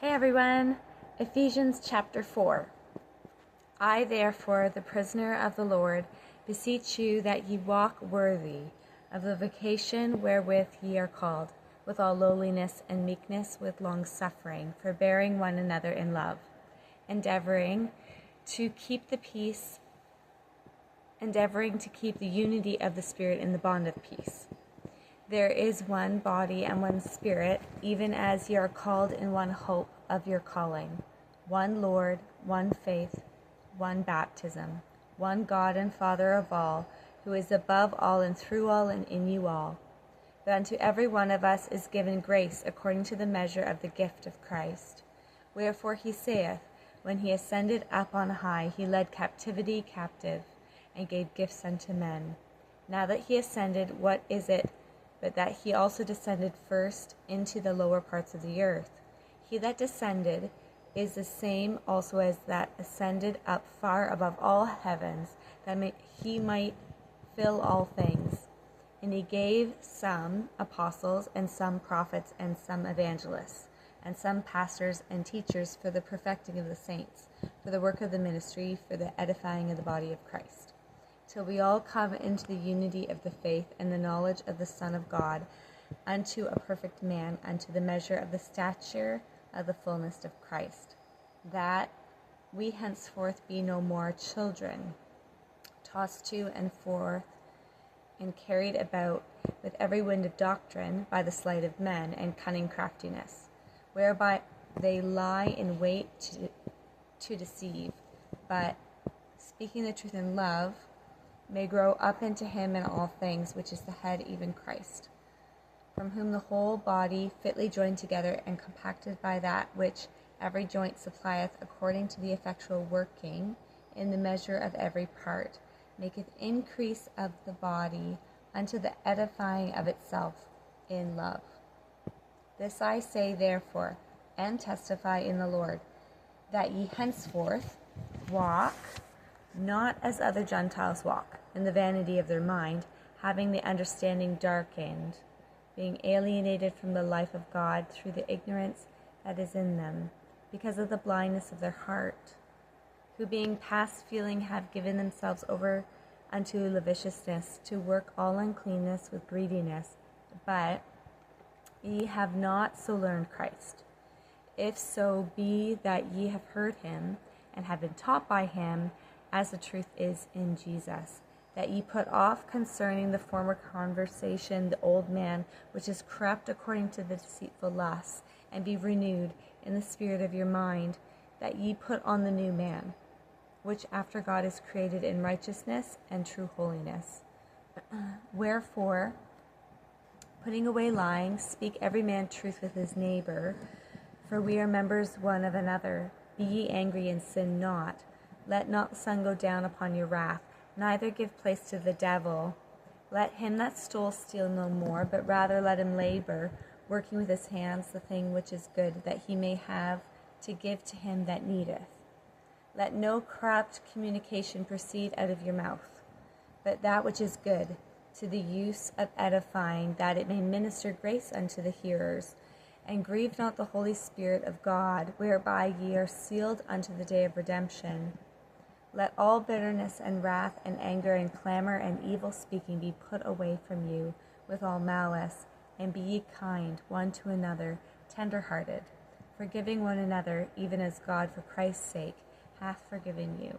Hey everyone, Ephesians chapter 4. I therefore, the prisoner of the Lord, beseech you that ye walk worthy of the vocation wherewith ye are called, with all lowliness and meekness, with longsuffering, forbearing one another in love, endeavouring to keep the unity of the Spirit in the bond of peace. There is one body and one Spirit, even as ye are called in one hope of your calling, one Lord, one faith, one baptism, one God and Father of all, who is above all and through all and in you all. But unto every one of us is given grace according to the measure of the gift of Christ. Wherefore he saith, when he ascended up on high, he led captivity captive, and gave gifts unto men. Now that he ascended, what is it but that he also descended first into the lower parts of the earth? He that descended is the same also as that ascended up far above all heavens, that he might fill all things. And he gave some apostles, and some prophets, and some evangelists, and some pastors and teachers, for the perfecting of the saints, for the work of the ministry, for the edifying of the body of Christ, till we all come into the unity of the faith and the knowledge of the Son of God, unto a perfect man, unto the measure of the stature of the fullness of Christ, that we henceforth be no more children, tossed to and forth, and carried about with every wind of doctrine by the sleight of men and cunning craftiness, whereby they lie in wait to deceive, but speaking the truth in love, may grow up into him in all things, which is the head, even Christ, from whom the whole body, fitly joined together and compacted by that which every joint supplieth, according to the effectual working in the measure of every part, maketh increase of the body unto the edifying of itself in love. This I say therefore, and testify in the Lord, that ye henceforth walk not as other Gentiles walk, in the vanity of their mind, having the understanding darkened, being alienated from the life of God through the ignorance that is in them, because of the blindness of their heart, who being past feeling have given themselves over unto lasciviousness, to work all uncleanness with greediness. But ye have not so learned Christ, if so be that ye have heard him, and have been taught by him, as the truth is in Jesus, that ye put off concerning the former conversation the old man, which is corrupt according to the deceitful lusts, and be renewed in the spirit of your mind, that ye put on the new man, which after God is created in righteousness and true holiness. Wherefore, putting away lying, speak every man truth with his neighbor, for we are members one of another. Be ye angry and sin not. Let not the sun go down upon your wrath, neither give place to the devil. Let him that stole steal no more, but rather let him labor, working with his hands the thing which is good, that he may have to give to him that needeth. Let no corrupt communication proceed out of your mouth, but that which is good, to the use of edifying, that it may minister grace unto the hearers. And grieve not the Holy Spirit of God, whereby ye are sealed unto the day of redemption. Let all bitterness and wrath and anger and clamor and evil speaking be put away from you, with all malice, and be ye kind one to another, tender-hearted, forgiving one another, even as God for Christ's sake hath forgiven you.